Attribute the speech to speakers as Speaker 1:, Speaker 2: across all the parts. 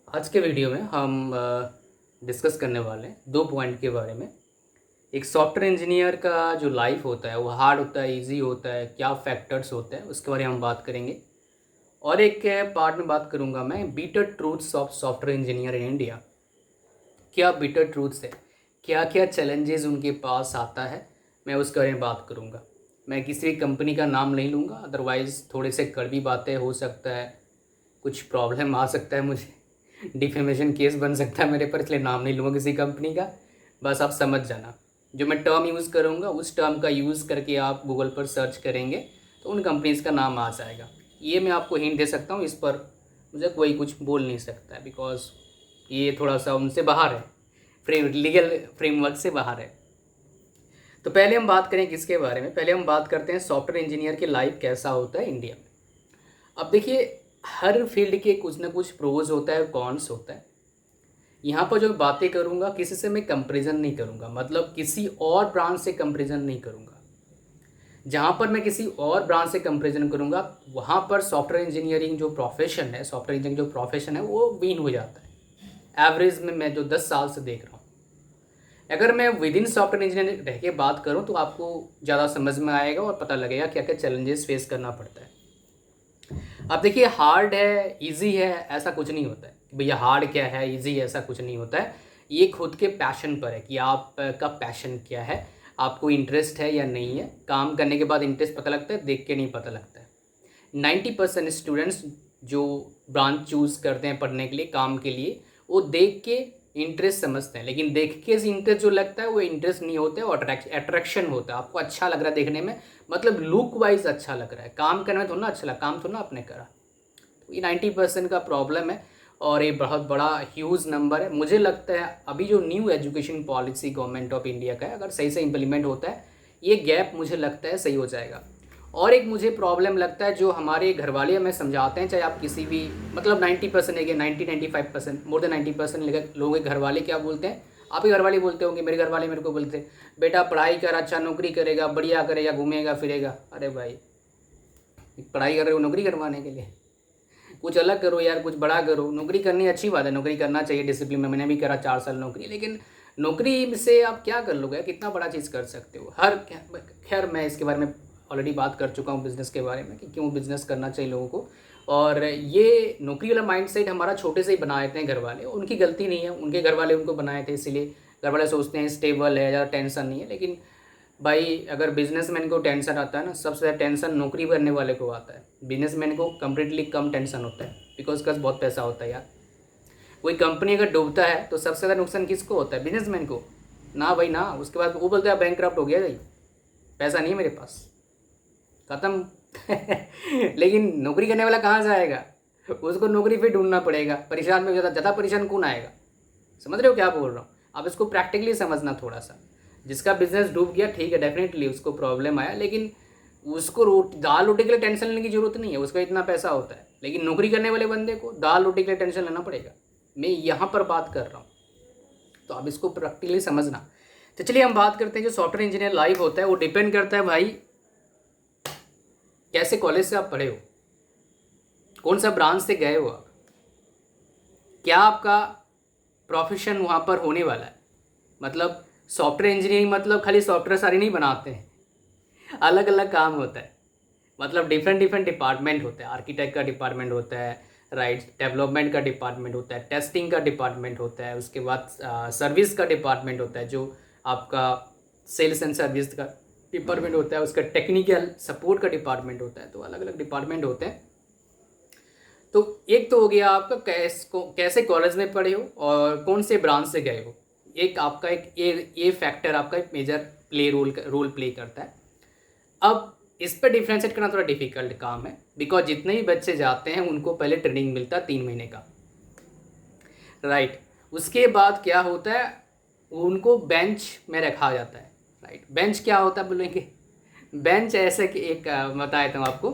Speaker 1: आज के वीडियो में हम डिस्कस करने वाले हैं दो पॉइंट के बारे में। एक सॉफ्टवेयर इंजीनियर का जो लाइफ होता है वो हार्ड होता है, इजी होता है, क्या फैक्टर्स होते हैं उसके बारे में हम बात करेंगे। और एक पार्ट में बात करूंगा मैं bitter truths of software engineer in India. क्या बीटर ट्रूथ्स है, क्या क्या चैलेंजेस उनके पास आता है, मैं उसके बारे में बात करूँगा। मैं किसी कंपनी का नाम नहीं लूँगा, अदरवाइज़ थोड़े से कड़वी बातें हो सकता है, कुछ प्रॉब्लम आ सकता है, मुझे डिफेमेशन केस बन सकता है मेरे पर, इसलिए नाम नहीं लूँगा किसी कंपनी का। बस आप समझ जाना, जो मैं टर्म यूज़ करूँगा उस टर्म का यूज़ करके आप गूगल पर सर्च करेंगे तो उन कंपनीज़ का नाम आ जाएगा। ये मैं आपको हिंट दे सकता हूँ, इस पर मुझे कोई कुछ बोल नहीं सकता है, बिकॉज ये थोड़ा सा उनसे बाहर है, लीगल फ्रेमवर्क से बाहर है। तो पहले हम बात करें किसके बारे में, पहले हम बात करते हैं सॉफ्टवेयर इंजीनियर की लाइफ कैसा होता है इंडिया में। अब देखिए, हर फील्ड के कुछ ना कुछ प्रोज होता है, कॉन्स होता है। यहाँ पर जो बातें करूँगा किसी से मैं कंपैरिजन नहीं करूँगा, मतलब किसी और ब्रांच से कंपैरिजन नहीं करूँगा। जहाँ पर मैं किसी और ब्रांच से कंपैरिजन करूँगा वहाँ पर सॉफ्टवेयर इंजीनियरिंग जो प्रोफेशन है, सॉफ्टवेयर इंजीनियरिंग जो प्रोफेशन है वो विन हो जाता है। एवरेज में मैं जो 10 साल से देख रहा हूँ, अगर मैं विद इन सॉफ्टवेयर इंजीनियरिंग रह के बात करूँ तो आपको ज़्यादा समझ में आएगा और पता लगेगा क्या क्या चैलेंजेस फेस करना पड़ता है। अब देखिए, हार्ड है इजी है ऐसा कुछ नहीं होता है कि भैया हार्ड क्या है इजी है, ऐसा कुछ नहीं होता है। ये खुद के पैशन पर है कि आपका पैशन क्या है, आपको इंटरेस्ट है या नहीं है। काम करने के बाद इंटरेस्ट पता लगता है, देख के नहीं पता लगता है। 90% स्टूडेंट्स जो ब्रांच चूज़ करते हैं पढ़ने के लिए, काम के लिए, वो देख के इंटरेस्ट समझते हैं, लेकिन देख के इंटरेस्ट जो लगता है वो इंटरेस्ट नहीं होता है, वो अट्रैक्शन होता है। आपको अच्छा लग रहा है देखने में, मतलब लुक वाइज अच्छा लग रहा है, काम करने में थोड़ा ना अच्छा लगा, काम थोड़ा ना आपने करा। तो ये 90% का प्रॉब्लम है और ये बहुत बड़ा ह्यूज नंबर है। मुझे लगता है अभी जो new education policy government of India का है, अगर सही से इम्प्लीमेंट होता है ये गैप मुझे लगता है सही हो जाएगा। और एक मुझे प्रॉब्लम लगता है जो हमारे घर वाले हमें समझाते हैं, चाहे आप किसी भी, मतलब 90% है, 90-95%, मोर देन 90% लोगों के घर वाले क्या बोलते हैं, आप ही घर वाले बोलते होंगे, मेरे घर वाले मेरे को बोलते हैं बेटा पढ़ाई कर, अच्छा नौकरी करेगा, बढ़िया करेगा, घूमेगा फिरेगा। अरे भाई, पढ़ाई कर रहे हो नौकरी करवाने के लिए? कुछ अलग करो यार, कुछ बड़ा करो। नौकरी करनी अच्छी बात है, नौकरी करना चाहिए डिसिप्लिन में, मैंने भी करा 4 साल नौकरी, लेकिन नौकरी से आप क्या कर लोगे, कितना बड़ा चीज़ कर सकते हो। खैर मैं इसके बारे में ऑलरेडी बात कर चुका हूँ बिज़नेस के बारे में कि क्यों बिज़नेस करना चाहिए लोगों को। और ये नौकरी वाला माइंडसेट हमारा छोटे से ही बनाए थे घर वाले, उनकी गलती नहीं है, उनके घर वाले उनको बनाए थे, इसीलिए घर वाले सोचते हैं स्टेबल है, ज़्यादा टेंशन नहीं है। लेकिन भाई, अगर बिजनेसमैन को टेंशन आता है ना, सबसे ज़्यादा टेंशन नौकरी करने वाले को आता है। बिजनेसमैन को कम्प्लीटली कम टेंशन होता है, बिकॉज उसका बहुत पैसा होता है यार। कोई कंपनी अगर डूबता है तो सबसे ज़्यादा नुकसान किसको होता है? बिजनेसमैन को ना भाई ना। उसके बाद वो बोलता है बैंकक्रप्ट हो गया भाई, पैसा नहीं है मेरे पास, ख़त्म। लेकिन नौकरी करने वाला कहाँ से आएगा? उसको नौकरी फिर ढूंढना पड़ेगा, परेशान में ज़्यादा ज़्यादा परेशान कौन आएगा? समझ रहे हो क्या बोल रहा हूँ? आप इसको प्रैक्टिकली समझना थोड़ा सा। जिसका बिजनेस डूब गया ठीक है, डेफिनेटली उसको प्रॉब्लम आया, लेकिन उसको दाल रोटी के लिए टेंशन लेने की जरूरत नहीं है, उसका इतना पैसा होता है। लेकिन नौकरी करने वाले बंदे को दाल रोटी के लिए टेंशन लेना पड़ेगा। मैं यहाँ पर बात कर रहा हूँ, तो आप इसको प्रैक्टिकली समझना। तो चलिए हम बात करते हैं जो सॉफ्टवेयर इंजीनियर लाइफ होता है वो डिपेंड करता है भाई कैसे कॉलेज से आप पढ़े हो, कौन सा ब्रांच से गए हो आप, क्या आपका प्रोफेशन वहाँ पर होने वाला है। मतलब सॉफ्टवेयर इंजीनियरिंग मतलब खाली सॉफ्टवेयर सारे नहीं बनाते हैं, अलग अलग काम होता है। मतलब डिफरेंट डिफरेंट डिपार्टमेंट होता है, आर्किटेक्ट का डिपार्टमेंट होता है, राइट, डेवलपमेंट का डिपार्टमेंट होता है, टेस्टिंग का डिपार्टमेंट होता है, उसके बाद सर्विस का डिपार्टमेंट होता है, जो आपका सेल्स एंड सर्विस का डिपार्टमेंट होता है, उसका टेक्निकल सपोर्ट का डिपार्टमेंट होता है। तो अलग अलग डिपार्टमेंट होते हैं। तो एक तो हो गया आपका कैसे कॉलेज में पढ़े हो और कौन से ब्रांच से गए हो। एक आपका एक ये फैक्टर आपका एक मेजर रोल प्ले करता है। अब इस पर डिफ्रेंशिएट करना थोड़ा डिफिकल्ट काम है, बिकॉज जितने भी बच्चे जाते हैं उनको पहले ट्रेनिंग मिलता है 3 महीने का, राइट। उसके बाद क्या होता है, उनको बेंच में रखा जाता है, राइट। बेंच क्या होता है बोलेंगे? बेंच ऐसे कि एक बता देता हूँ आपको।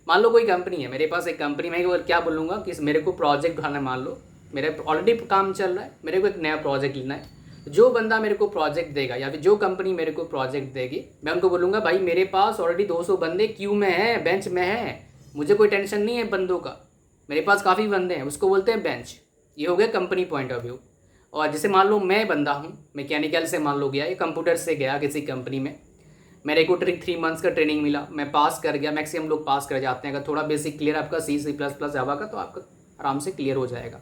Speaker 1: मान लो कोई कंपनी है, मेरे पास एक कंपनी में क्या बोलूँगा कि मेरे को प्रोजेक्ट उठाना है। मान लो मेरा ऑलरेडी काम चल रहा है, मेरे को एक नया प्रोजेक्ट लेना है। जो बंदा मेरे को प्रोजेक्ट देगा या फिर जो कंपनी मेरे को प्रोजेक्ट देगी, मैं उनको बोलूँगा भाई मेरे पास ऑलरेडी 200 बंदे क्यू में हैं, बेंच में हैं, मुझे कोई टेंशन नहीं है बंदों का, मेरे पास काफ़ी बंदे हैं। उसको बोलते हैं बेंच। ये हो गया कंपनी पॉइंट ऑफ व्यू। और जैसे मान लो मैं बंदा हूँ, मैकेनिकल से मान लो गया या कंप्यूटर से गया किसी कंपनी में, मेरे को 3 मंथ्स का ट्रेनिंग मिला, मैं पास कर गया। मैक्सिमम लोग पास कर जाते हैं, अगर थोड़ा बेसिक क्लियर आपका C++ जावा का, तो आपका आराम से क्लियर हो जाएगा।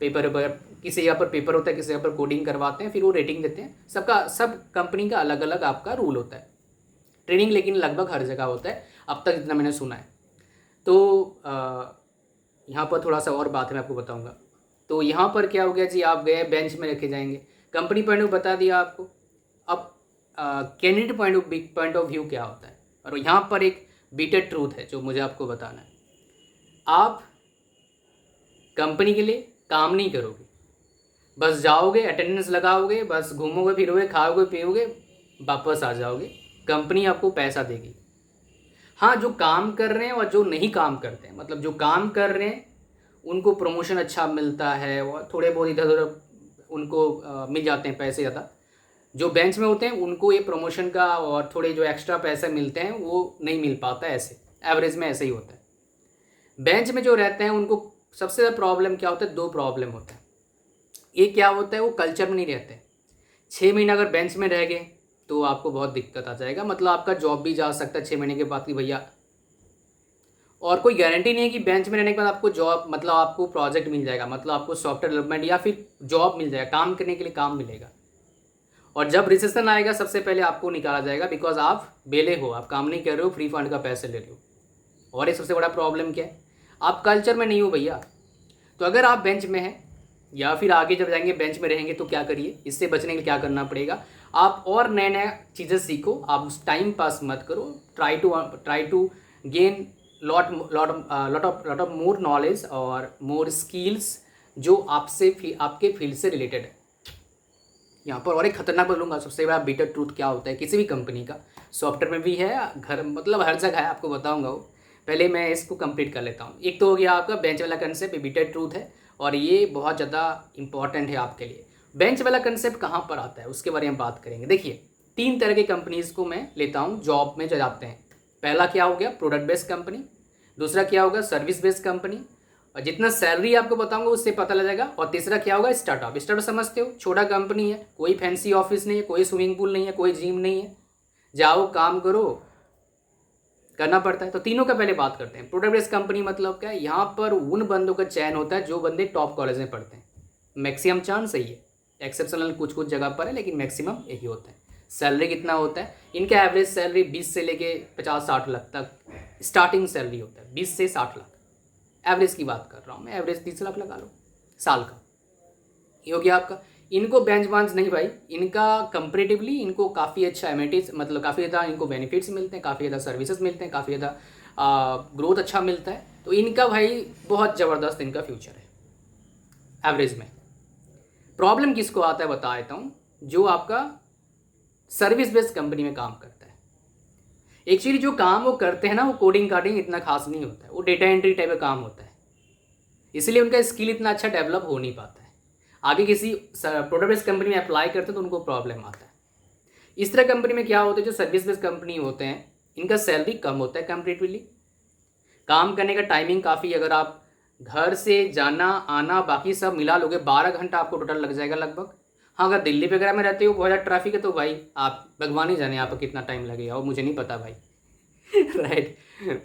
Speaker 1: पेपर पर किसी जगह पर पेपर होता है, किसी जगह पर कोडिंग करवाते हैं, फिर वो रेटिंग देते हैं। सब कंपनी का अलग अलग आपका रूल होता है। ट्रेनिंग लेकिन लगभग हर जगह होता है, अब तक जितना मैंने सुना है। तो यहाँ पर थोड़ा सा और बात है, मैं आपको बताऊँगा। तो यहाँ पर क्या हो गया जी, आप गए बेंच में रखे जाएंगे, कंपनी पॉइंट ऑफ व्यू बता दिया आपको। अब कैंडिडेट पॉइंट ऑफ व्यू क्या होता है, और यहाँ पर एक बीटेड ट्रूथ है जो मुझे आपको बताना है। आप कंपनी के लिए काम नहीं करोगे, बस जाओगे, अटेंडेंस लगाओगे, बस घूमोगे फिरोगे, खाओगे पियोगे, वापस आ जाओगे। कंपनी आपको पैसा देगी। हाँ, जो काम कर रहे हैं और जो नहीं काम करते हैं, मतलब जो काम कर रहे हैं उनको प्रमोशन अच्छा मिलता है और थोड़े बहुत इधर उधर उनको मिल जाते हैं पैसे ज़्यादा। जो बेंच में होते हैं उनको ये प्रमोशन का और थोड़े जो एक्स्ट्रा पैसे मिलते हैं वो नहीं मिल पाता है, ऐसे एवरेज में ऐसे ही होता है। बेंच में जो रहते हैं उनको सबसे ज़्यादा प्रॉब्लम क्या होता है, 2 प्रॉब्लम होता है। एक क्या होता है, वो कल्चर में नहीं रहते। 6 महीना अगर बेंच में रह गए तो आपको बहुत दिक्कत आ जाएगा, मतलब आपका जॉब भी जा सकता है 6 महीने के बाद कि भैया। और कोई गारंटी नहीं है कि बेंच में रहने के बाद आपको जॉब, मतलब आपको प्रोजेक्ट मिल जाएगा, मतलब आपको सॉफ्टवेयर डेवलपमेंट या फिर जॉब मिल जाएगा, काम करने के लिए काम मिलेगा। और जब रिसेशन आएगा सबसे पहले आपको निकाला जाएगा, बिकॉज आप बेले हो, आप काम नहीं कर रहे हो, फ्री फंड का पैसे ले रहे हो। और एक सबसे बड़ा प्रॉब्लम क्या है, आप कल्चर में नहीं हो भैया। तो अगर आप बेंच में हैं या फिर आगे जब जाएंगे बेंच में रहेंगे तो क्या करिए, इससे बचने के लिए क्या करना पड़ेगा, आप और नए नए चीज़ें सीखो। आप टाइम पास मत करो, try to gain lot of more knowledge और मोर स्किल्स जो आपके फील्ड से रिलेटेड है। यहाँ पर और एक खतरनाक बोलूँगा, सबसे बड़ा बीटर ट्रूथ क्या होता है किसी भी कंपनी का, सॉफ्टवेयर में भी है, घर मतलब हर जगह है, आपको बताऊँगा वो। पहले मैं इसको कंप्लीट कर लेता हूँ। एक तो हो गया आपका बेंच वाला कंसेप्ट, बीटर ट्रूथ है और ये बहुत ज़्यादा इंपॉर्टेंट है आपके लिए। बेंच वाला कंसेप्ट कहाँ पर आता है उसके बारे में बात करेंगे। देखिए, 3 तरह की कंपनीज़ को मैं लेता हूँ जॉब में जो जाते हैं। पहला क्या हो गया, प्रोडक्ट बेस्ड कंपनी। दूसरा क्या होगा, सर्विस बेस्ड कंपनी, और जितना सैलरी आपको बताऊंगा उससे पता लग जाएगा। और तीसरा क्या होगा, स्टार्टअप। स्टार्टअप समझते हो, छोटा कंपनी है, कोई फैंसी ऑफिस नहीं है, कोई स्विमिंग पूल नहीं है, कोई जिम नहीं है, जाओ काम करो, करना पड़ता है। तो तीनों का पहले बात करते हैं। प्रोडक्ट बेस्ड कंपनी मतलब क्या है, यहाँ पर उन बंदों का चयन होता है जो बंदे टॉप कॉलेज में पढ़ते हैं। मैक्सिमम चांस सही है, एक्सेप्शनल कुछ कुछ जगह पर है, लेकिन मैक्सिमम यही होता है। सैलरी कितना होता है इनका, एवरेज सैलरी 20 से लेके 50-60 लाख तक स्टार्टिंग सैलरी होता है, 20 से 60 लाख। एवरेज की बात कर रहा हूँ मैं, एवरेज 30 लाख लगा लो साल का, ये हो गया आपका। इनको बेंच बांच नहीं भाई, इनका कंपेरेटिवली इनको काफ़ी अच्छा एमिनिटीज, मतलब काफ़ी ज़्यादा इनको बेनिफिट्स मिलते हैं, काफ़ी ज़्यादा सर्विसेज मिलते हैं, काफ़ी ज़्यादा ग्रोथ अच्छा मिलता है। तो इनका भाई बहुत ज़बरदस्त इनका फ्यूचर है एवरेज में। प्रॉब्लम किसको आता है बता देता हूँ, जो आपका सर्विस बेस्ड कंपनी में काम करता है। एक्चुअली जो काम वो करते हैं ना, वो कोडिंग काडिंग इतना खास नहीं होता है, वो डेटा एंट्री टाइप का काम होता है, इसलिए उनका स्किल इतना अच्छा डेवलप हो नहीं पाता है। आगे किसी प्रोडक्ट बेस्ड कंपनी में अप्लाई करते हैं तो उनको प्रॉब्लम आता है। इस तरह कंपनी में क्या होता है, जो सर्विस बेस्ड कंपनी होते हैं इनका सैलरी कम होता है कंपेरेटिवली। काम करने का टाइमिंग काफ़ी, अगर आप घर से जाना आना बाकी सब मिला लोगे 12 घंटा आपको टोटल लग जाएगा लगभग। हाँ, अगर दिल्ली वगैरह में रहते हो, बहुत ज़्यादा ट्रैफिक है, तो भाई आप भगवान ही जाने आपको कितना टाइम लगेगा, वो मुझे नहीं पता भाई। राइट।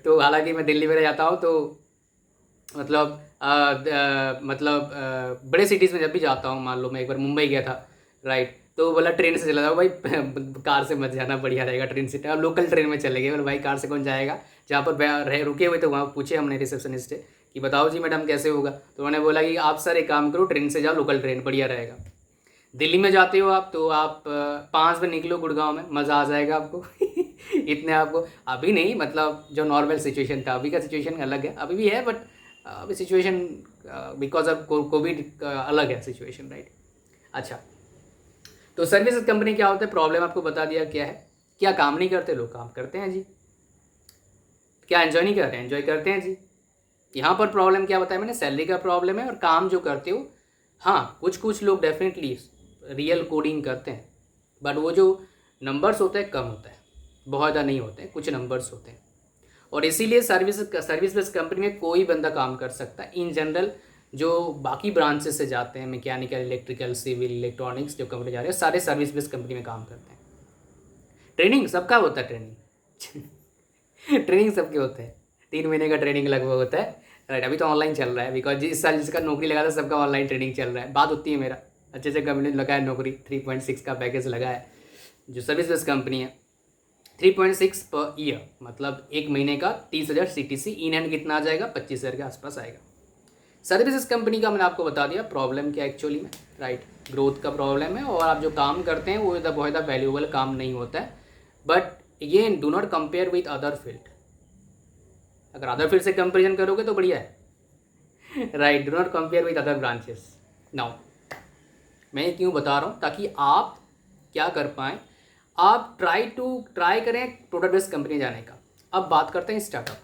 Speaker 1: तो हालांकि मैं दिल्ली वगैरह जाता हूँ तो मतलब बड़े सिटीज़ में जब भी जाता हूँ, मान लो मैं एक बार मुंबई गया था, राइट, तो बोला ट्रेन से चला जाओ भाई, कार से मत जाना, बढ़िया रहेगा ट्रेन से। अब लोकल ट्रेन में चले गए, बोले भाई कार से कौन जाएगा। जहाँ पर रहे रुके हुए तो वहाँ पूछे हमने रिसेप्शनिस्ट से कि बताओ जी मैडम कैसे होगा, तो उन्होंने बोला कि आप सर एक काम करो, ट्रेन से जाओ, लोकल ट्रेन बढ़िया रहेगा। दिल्ली में जाते हो आप तो आप 5 बजे निकलो गुड़गांव में, मज़ा आ जाएगा आपको। इतने आपको अभी नहीं, मतलब जो नॉर्मल सिचुएशन था, अभी का सिचुएशन अलग है, अभी भी है, बट अभी सिचुएशन बिकॉज ऑफ कोविड अलग है सिचुएशन, राइट। अच्छा, तो सर्विस कंपनी क्या होता है, प्रॉब्लम आपको बता दिया क्या है। क्या काम नहीं करते लोग, काम करते हैं जी। क्या एंजॉय नहीं कर रहे हैं, एंजॉय करते हैं जी। यहाँ पर प्रॉब्लम क्या बताया मैंने, सैलरी का प्रॉब्लम है और काम जो करते हो। हाँ, कुछ कुछ लोग डेफिनेटली रियल कोडिंग करते हैं, बट वो जो नंबर्स होते हैं कम होता है, बहुत ज़्यादा नहीं होते हैं, कुछ नंबर्स होते हैं। और इसीलिए सर्विस बेस्ड कंपनी में कोई बंदा काम कर सकता है इन जनरल। जो बाकी ब्रांचेस से जाते हैं, मैकेनिकल, इलेक्ट्रिकल, सिविल, इलेक्ट्रॉनिक्स, जो कंपनी जा रहे हैं सारे सर्विस बेस्ड कंपनी में काम करते हैं। ट्रेनिंग सबका होता है, ट्रेनिंग सबके होते हैं, 3 महीने का ट्रेनिंग लगभग होता है, राइट। अभी तो ऑनलाइन चल रहा है, बिकॉज जिस साल जिसका नौकरी लगा था सबका ऑनलाइन ट्रेनिंग चल रहा है। बात होती है मेरा अच्छे से कंपनी लगा है नौकरी, 3.6 का पैकेज लगा है, जो सर्विस बेस्ड कंपनी है। 3.6 पर ईयर मतलब एक महीने का 30,000 CTC, इन हैंड कितना आ जाएगा, 25,000 के आसपास आएगा। सर्विसेज कंपनी का मैंने आपको बता दिया प्रॉब्लम क्या एक्चुअली में, राइट। ग्रोथ का प्रॉब्लम है, और आप जो काम करते हैं वो बहुत ज़्यादा वैल्यूएबल काम नहीं होता है। बट ये do not compare with other field. अगर अदर फील्ड से कंपेरिजन करोगे तो बढ़िया है, right. Do not compare with other branches. Now मैं क्यों बता रहा हूँ, ताकि आप क्या कर पाएँ, आप ट्राई करें प्रोडक्ट बेस्ड कंपनी जाने का। अब बात करते हैं स्टार्टअप।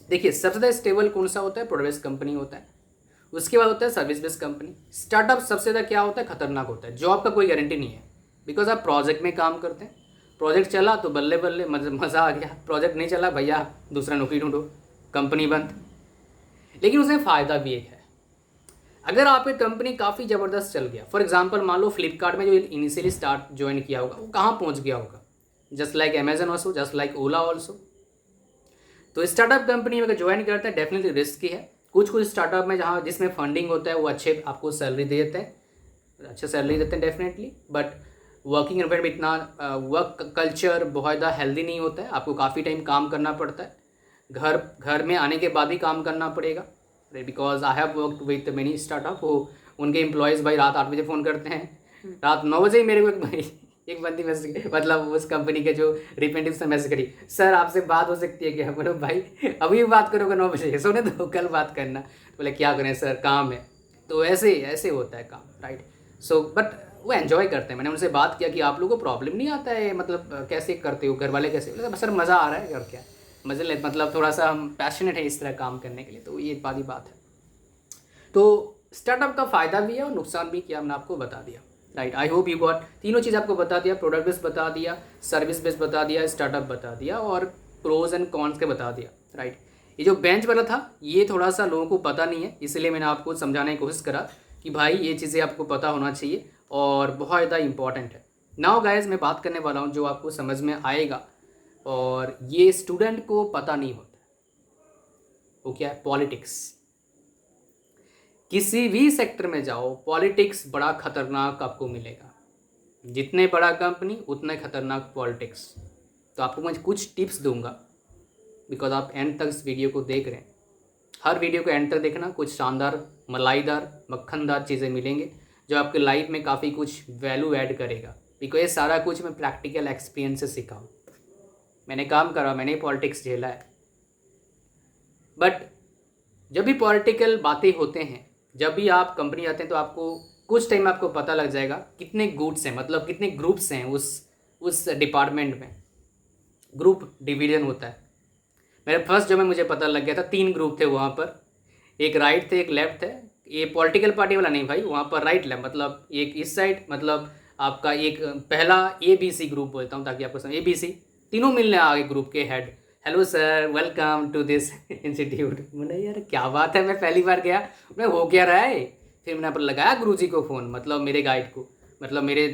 Speaker 1: देखिए सबसे ज़्यादा स्टेबल कौन सा होता है, प्रोडक्ट बेस्ड कंपनी होता है। उसके बाद होता है सर्विस बेस्ड कंपनी। स्टार्टअप सबसे ज़्यादा क्या होता है, खतरनाक होता है। जॉब का कोई गारंटी नहीं है, बिकॉज आप प्रोजेक्ट में काम करते हैं। प्रोजेक्ट चला तो बल्ले बल्ले मज़ा आ गया, प्रोजेक्ट नहीं चला भैया दूसरा नौकरी ढूंढो, कंपनी बंद। लेकिन उसमें फ़ायदा भी एक है, अगर आपकी कंपनी काफ़ी ज़बरदस्त चल गया, फॉर एग्जांपल मान लो फ्लिपकार्ट में जो इनिशियली स्टार्ट ज्वाइन किया होगा वो कहाँ पहुँच गया होगा, just like Amazon also, just like Ola also. तो स्टार्टअप कंपनी में अगर ज्वाइन करते हैं डेफिनेटली रिस्क ही है। कुछ स्टार्टअप में जहाँ जिसमें फंडिंग होता है वो अच्छे आपको सैलरी दे देते हैं, अच्छे सैलरी देते हैं डेफिनेटली। बट वर्किंग एनवायरनमेंट इतना वर्क कल्चर बहुत ज़्यादा हेल्दी नहीं होता है, आपको काफ़ी टाइम काम करना पड़ता है, घर में आने के बाद भी काम करना पड़ेगा, because I have worked with many startup. वो उनके एम्प्लॉयज़ भाई रात 8 बजे फ़ोन करते हैं, रात 9 बजे ही मेरे को एक बंदी मैसेज, मतलब उस कंपनी के जो रिप्रेजेंटेटिव से मैसेज करी, सर आपसे बात हो सकती है क्या। बोलो भाई अभी भी बात करोगे 9 बजे, सोने दो कल बात करना। बोले क्या करें सर काम है। तो ऐसे होता है काम, राइट। सो बट वो एंजॉय करते हैं। मैंने उनसे बात किया कि आप लोगों को प्रॉब्लम नहीं आता है, मतलब कैसे करते हो, घर वाले कैसे। बोले सर मज़ा आ रहा है, और क्या मज़े ले, मतलब थोड़ा सा हम पैशनेट है इस तरह काम करने के लिए। तो ये बात है। तो स्टार्टअप का फ़ायदा भी है और नुकसान भी, क्या मैंने आपको बता दिया, right. I hope you got, तीनों चीज़ आपको बता दिया, प्रोडक्ट बेस बता दिया, सर्विस बेस बता दिया, स्टार्टअप बता दिया, और प्रोज एंड कॉन्स के बता दिया, राइट। ये जो बेंच वाला था ये थोड़ा सा लोगों को पता नहीं है, इसलिए मैंने आपको समझाने की कोशिश करा कि भाई ये चीज़ें आपको पता होना चाहिए और बहुत ज़्यादा इंपॉर्टेंट है। नाउ गाइज मैं बात करने वाला हूँ जो आपको समझ में आएगा, और ये स्टूडेंट को पता नहीं होता, वो क्या है, पॉलिटिक्स। किसी भी सेक्टर में जाओ पॉलिटिक्स बड़ा खतरनाक आपको मिलेगा, जितने बड़ा कंपनी उतने खतरनाक पॉलिटिक्स। तो आपको मैं कुछ टिप्स दूंगा, बिकॉज आप एंड तक इस वीडियो को देख रहे हैं। हर वीडियो को एंड तक देखना, कुछ शानदार मलाईदार मक्खनदार चीज़ें मिलेंगे जो आपके लाइफ में काफ़ी कुछ वैल्यू ऐड करेगा, बिकॉज ये सारा कुछ मैं प्रैक्टिकल एक्सपीरियंस से सीखा हूँ। मैंने काम करा, मैंने पॉलिटिक्स झेला है। बट जब भी पॉलिटिकल बातें होते हैं, जब भी आप कंपनी आते हैं, तो आपको कुछ टाइम आपको पता लग जाएगा कितने गुट्स हैं, मतलब कितने ग्रुप्स हैं उस डिपार्टमेंट में। ग्रुप डिवीजन होता है। मेरे फर्स्ट जब में मुझे पता लग गया था 3 ग्रुप थे वहाँ पर, एक राइट थे एक लेफ्ट थे। ये पॉलिटिकल पार्टी वाला नहीं भाई, वहाँ पर राइट लेफ्ट, मतलब एक इस साइड, मतलब आपका एक पहला ABC ग्रुप बोलता हूँ ताकि आपको समझ, ABC तीनों मिलने आ गए ग्रुप के head. Hello sir welcome to this institute. मैंने यार क्या बात है, मैं पहली बार गया, मैं हो क्या रहा है। फिर मैंने पर लगाया गुरुजी को फ़ोन, मतलब मेरे गाइड को, मतलब मेरे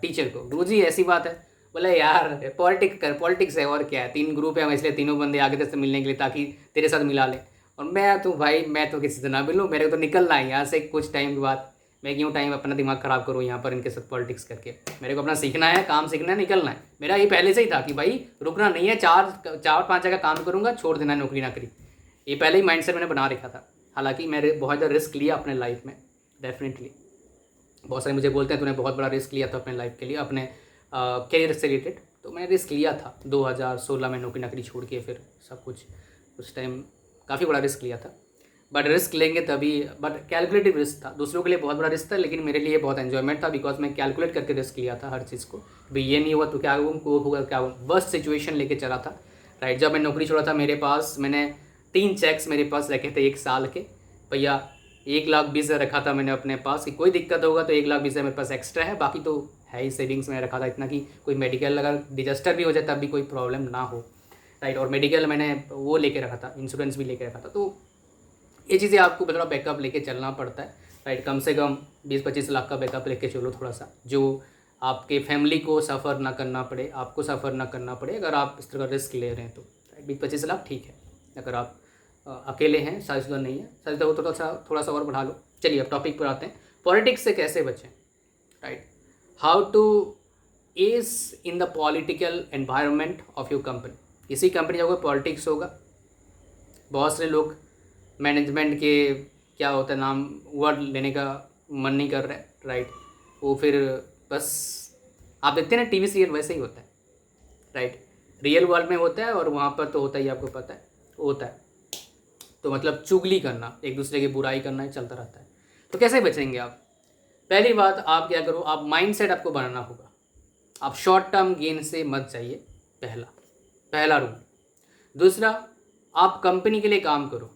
Speaker 1: टीचर को, गुरुजी ऐसी बात है। बोले यार पॉलिटिक्स है और क्या है, 3 ग्रुप है, इसलिए तीनों बंदे आगे तेरे से मिलने के लिए ताकि तेरे साथ मिला ले। और मैं तो भाई मैं तो किसी से ना मिलूँ, मेरे को तो निकलना है यहाँ से कुछ टाइम के बाद। मैं क्यों टाइम अपना दिमाग ख़राब करूँ यहाँ पर इनके साथ पॉलिटिक्स करके। मेरे को अपना सीखना है, काम सीखना है, निकलना है। मेरा ये पहले से ही था कि भाई रुकना नहीं है, 4-5 जगह काम करूँगा, छोड़ देना है नौकरी नाकरी। ये पहले ही माइंडसेट मैंने बना रखा था। हालांकि मैंने बहुत ज़्यादा रिस्क लिया अपने लाइफ में, डेफिनेटली। बहुत सारे मुझे बोलते हैं तूने बहुत बड़ा रिस्क लिया था अपने लाइफ के लिए, अपने करियर से रिलेटेड। तो मैंने रिस्क लिया था 2016 में नौकरी नाकरी छोड़ के, फिर सब कुछ उस टाइम काफ़ी बड़ा रिस्क लिया था। बट रिस्क लेंगे तभी, बट कैलकुलेटिव रिस्क था। दूसरों के लिए बहुत बड़ा रिस्क था, लेकिन मेरे लिए बहुत एंजॉयमेंट था, बिकॉज मैं कैलकुलेट करके रिस्क लिया था हर चीज़ को। भाई ये नहीं हुआ तो क्या होगा, क्या होगा, वर्स्ट सिचुएशन लेके चला था, राइट। जब मैं नौकरी छोड़ा था मेरे पास, मैंने 3 चेक्स मेरे पास रखे थे 1 साल के। भैया 1,20,000 रखा था मैंने अपने पास कि कोई दिक्कत होगा तो 1,20,000 मेरे पास एक्स्ट्रा है, बाकी तो है ही सेविंग्स में रखा था इतना कि कोई मेडिकल अगर डिजास्टर भी हो जाए तब भी कोई प्रॉब्लम ना हो, राइट। और मेडिकल मैंने वो लेके रखा था, इंश्योरेंस भी लेके रखा था। तो ये चीज़ें आपको थोड़ा बैकअप लेके चलना पड़ता है, राइट। कम से कम 20-25 लाख का बैकअप लेके चलो थोड़ा सा, जो आपके फैमिली को सफ़र ना करना पड़े, आपको सफ़र ना करना पड़े अगर आप इस तरह का रिस्क ले रहे हैं तो। 20-25 लाख ठीक है। अगर आप अकेले हैं, शादीशुदा नहीं है, शादीशुदा हो तो थोड़ा सा और बढ़ा लो। चलिए अब टॉपिक पर आते हैं, पॉलिटिक्स से कैसे बचें, right. How to ace in the political environment of your company. किसी कंपनी का कोई पॉलिटिक्स होगा, बहुत से लोग मैनेजमेंट के क्या होता है नाम वर्ड लेने का मन नहीं कर रहा है, राइट। वो फिर बस आप देखते हैं ना टीवी सीरियल वैसे ही होता है, राइट। रियल वर्ल्ड में होता है और वहाँ पर तो होता ही, आपको पता है होता है। तो मतलब चुगली करना, एक दूसरे की बुराई करना ही चलता रहता है। तो कैसे बचेंगे आप? पहली बात आप क्या करो, आप माइंडसेट आपको बनाना होगा। आप शॉर्ट टर्म गेन से मत जाइए, पहला रूल। दूसरा, आप कंपनी के लिए काम करो,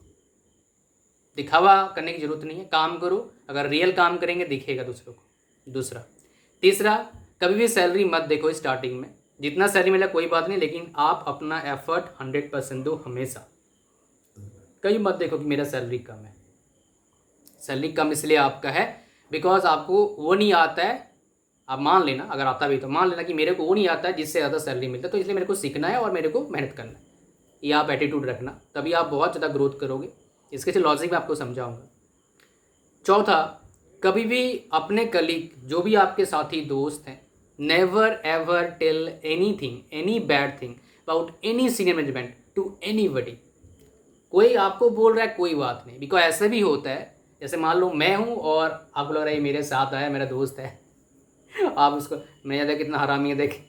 Speaker 1: दिखावा करने की ज़रूरत नहीं है, काम करो। अगर रियल काम करेंगे दिखेगा दूसरों को। दूसरा, तीसरा, कभी भी सैलरी मत देखो स्टार्टिंग में। जितना सैलरी मिला कोई बात नहीं, लेकिन आप अपना एफर्ट 100% दो हमेशा। कभी मत देखो कि मेरा सैलरी कम है। सैलरी कम इसलिए आपका है बिकॉज आपको वो नहीं आता है। आप मान लेना, अगर आता भी तो मान लेना कि मेरे को वो नहीं आता है जिससे ज़्यादा सैलरी मिलता है, तो इसलिए मेरे को सीखना है और मेरे को मेहनत करना है। ये आप एटीट्यूड रखना, तभी आप बहुत ज़्यादा ग्रोथ करोगे। इसके से लॉजिक मैं आपको समझाऊंगा। चौथा, कभी भी अपने कलीग, जो भी आपके साथी दोस्त हैं, never ever tell anything, any bad thing about any senior management to anybody. कोई आपको बोल रहा है कोई बात नहीं, बिकॉज ऐसे भी होता है। जैसे मान लो मैं हूँ और आपको लग रहा है मेरे साथ आया, मेरा दोस्त है आप उसको, मैं देख कितना हरामी है देख,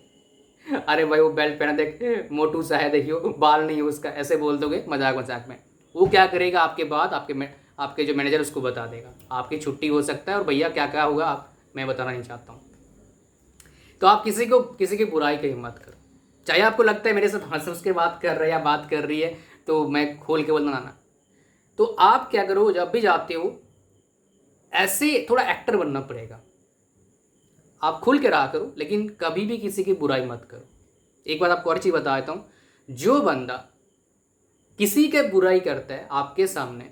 Speaker 1: अरे भाई वो बेल्ट पहना देख, मोटू सा है, देखियो बाल नहीं है उसका, ऐसे बोल दोगे मजाक मजाक में। वो क्या करेगा आपके बाद, आपके जो मैनेजर उसको बता देगा, आपकी छुट्टी हो सकता है। और भैया क्या क्या होगा आप, मैं बताना नहीं चाहता हूँ। तो आप किसी की बुराई कहीं मत करो। चाहे आपको लगता है मेरे साथ हंस हंस के बात कर रहे हैं या बात कर रही है तो मैं खोल के बोलना ना। तो आप क्या करो, जब भी जाते हो ऐसे थोड़ा एक्टर बनना पड़ेगा। आप खुल के रहा करो, लेकिन कभी भी किसी की बुराई मत करो। एक बात आपको और चीज़ बता देता हूँ, जो बंदा किसी के बुराई करता है आपके सामने,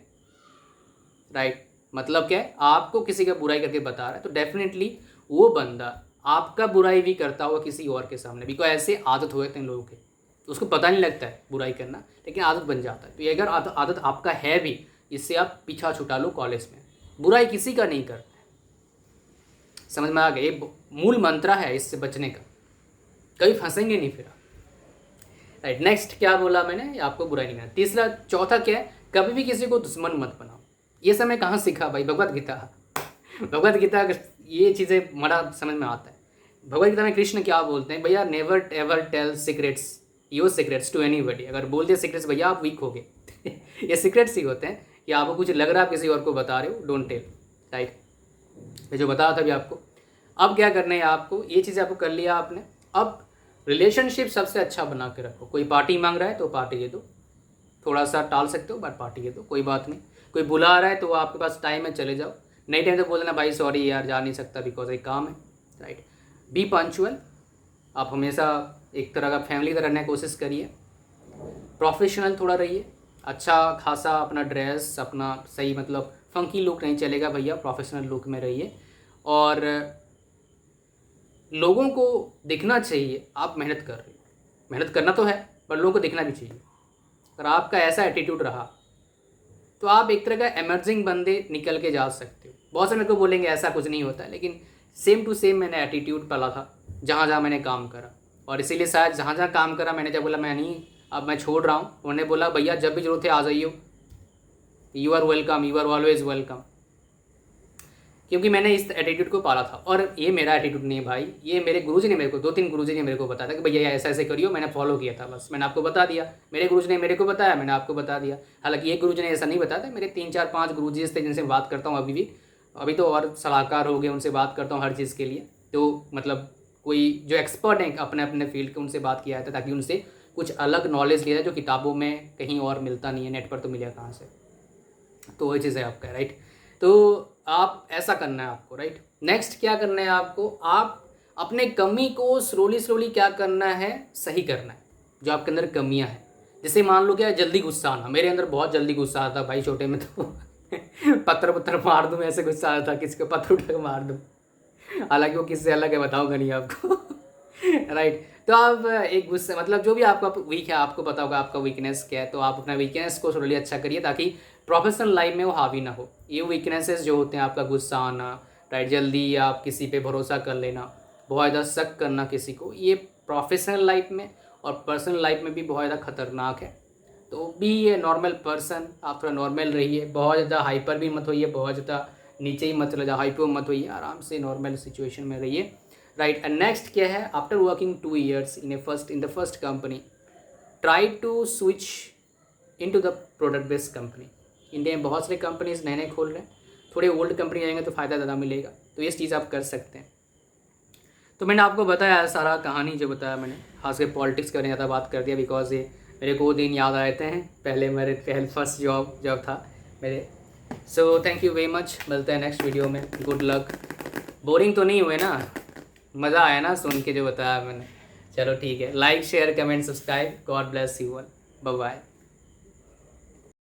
Speaker 1: राइट, मतलब क्या है, आपको किसी का बुराई करके बता रहा है, तो डेफिनेटली वो बंदा आपका बुराई भी करता होगा किसी और के सामने। बिकॉज ऐसे आदत हो जाते हैं लोगों के, तो उसको पता नहीं लगता है बुराई करना, लेकिन आदत बन जाता है। तो ये अगर आदत आपका है भी, इससे आप पीछा छुटा लो कॉलेज में। बुराई किसी का नहीं करता है, समझ में आ गया? ये मूल मंत्र है इससे बचने का, कभी फंसेंगे नहीं फिर आप, राइट। नेक्स्ट क्या बोला मैंने, आपको बुराई नहीं करना। तीसरा, चौथा क्या है, कभी भी किसी को दुश्मन मत बनाओ। ये सब मैं कहाँ सीखा भाई? भगवत गीता। भगवत गीता ये चीज़ें बड़ा समझ में आता है। भगवत गीता में कृष्ण क्या बोलते हैं, भैया never ever tell secrets, your secrets to anybody. अगर बोल दिया सीक्रेट्स भैया आप वीक हो गए ये सीक्रेट्स ही होते हैं कि आपको कुछ लग रहा है आप किसी और को बता रहे हो, डोंट टेल, राइट। मैं जो बताया था अभी आपको। अब क्या करना है आपको, ये चीज़ें आपको कर लिया आपने। अब रिलेशनशिप सबसे अच्छा बना के रखो। कोई पार्टी मांग रहा है तो पार्टी दे दो, थोड़ा सा टाल सकते हो बट पार्टी दे दो, कोई बात नहीं। कोई बुला रहा है तो आपके पास टाइम है, चले जाओ। नहीं टाइम तो बोल देना भाई सॉरी यार जा नहीं सकता बिकॉज एक काम है, राइट। B punctual. आप हमेशा एक तरह का फैमिली तरह रहने की कोशिश करिए। प्रोफेशनल थोड़ा रहिए, अच्छा खासा अपना ड्रेस, अपना सही मतलब फंकी लुक नहीं चलेगा भैया, प्रोफेशनल लुक में रहिए। और लोगों को दिखना चाहिए आप मेहनत कर रहे हो। मेहनत करना तो है पर लोगों को दिखना भी चाहिए। अगर आपका ऐसा एटीट्यूड रहा तो आप एक तरह का एमर्जिंग बंदे निकल के जा सकते हो। बहुत से मेरे को बोलेंगे ऐसा कुछ नहीं होता है, लेकिन सेम टू सेम मैंने एटीट्यूड पाला था जहाँ जहाँ मैंने काम करा। और इसीलिए शायद जहाँ जहाँ काम करा मैंने जब बोला मैं नहीं अब मैं छोड़ रहा हूँ, उन्होंने बोला भैया जब भी जरूरत है आ जाइए, you are welcome, you are always welcome. क्योंकि मैंने इस एटीट्यूड को पाला था। और ये मेरा एटीट्यूड नहीं है भाई, ये मेरे गुरुजी ने मेरे को 2-3 गुरुजी ने मेरे को बताया था कि भैया ऐसा ऐसे करियो, मैंने फॉलो किया था, बस मैंने आपको बता दिया। मेरे गुरुजी ने मेरे को बताया, मैंने आपको बता दिया। हालांकि एक गुरुजी ने ऐसा नहीं बताया था, मेरे 3-4-5 गुरुजी थे जिनसे बात करता हूँ अभी भी। अभी तो और सलाहकार हो गए, उनसे बात करता हूँ हर चीज़ के लिए। तो मतलब कोई जो एक्सपर्ट हैं अपने अपने फील्ड के, उनसे बात किया था ताकि उनसे कुछ अलग नॉलेज लिया जाए जो किताबों में कहीं और मिलता नहीं है, नेट पर तो मिलेगा कहाँ से। तो वही चीज़ है आपका, राइट। तो आप ऐसा करना है आपको, राइट। नेक्स्ट क्या करना है आपको, आप अपने कमी को स्लोली क्या करना है, सही करना है जो आपके अंदर कमियां हैं। जैसे मान लो क्या जल्दी गुस्सा आना, मेरे अंदर बहुत जल्दी गुस्सा आता भाई छोटे में तो पत्थर पत्थर मार दूँ, ऐसे गुस्सा आता था, किसी को पत्थर उठा के मार दूँ। हालांकि वो किससे अलग है बताऊंगा नहीं आपको। राइट। तो आप एक गुस्से मतलब जो भी आपका वीक है, आपको पता होगा आपका वीकनेस क्या है, तो आप अपना वीकनेस को थोड़ी अच्छा करिए ताकि प्रोफेशनल लाइफ में वो हावी ना हो। ये वीकनेसेस जो होते हैं, आपका गुस्सा आना, राइट, जल्दी आप किसी पे भरोसा कर लेना, बहुत ज़्यादा शक करना किसी को, ये प्रोफेशनल लाइफ में और पर्सनल लाइफ में भी बहुत ज़्यादा खतरनाक है। तो बी ए नॉर्मल पर्सन, आप थोड़ा नॉर्मल रहिए, बहुत ज़्यादा हाइपर भी मत होइए, बहुत ज़्यादा नीचे ही मत चले जाओ, हाइपर मत होइए, आराम से नॉर्मल सिचुएशन में रहिए। राइट। एंड नेक्स्ट क्या है, after working 2 years in the first company, try to switch into the product based company. India में बहुत सारे कंपनीज नए नए खोल रहे हैं, थोड़े ओल्ड कंपनी जाएंगे तो फ़ायदा ज़्यादा मिलेगा, तो ये चीज़ आप कर सकते हैं। तो मैंने आपको बताया सारा कहानी जो बताया मैंने, खासकर पॉलिटिक्स के बारे में ज़्यादा बात कर दिया, बिकॉज ये मेरे को वो दिन याद आ रहते हैं, पहले फर्स्ट जॉब था मेरे। So thank you very much, मिलते हैं नेक्स्ट वीडियो में, गुड लक। बोरिंग तो नहीं हुए ना, मज़ा आया ना सुन के जो बताया मैंने? चलो ठीक है, like share comment subscribe, God bless you all, bye bye.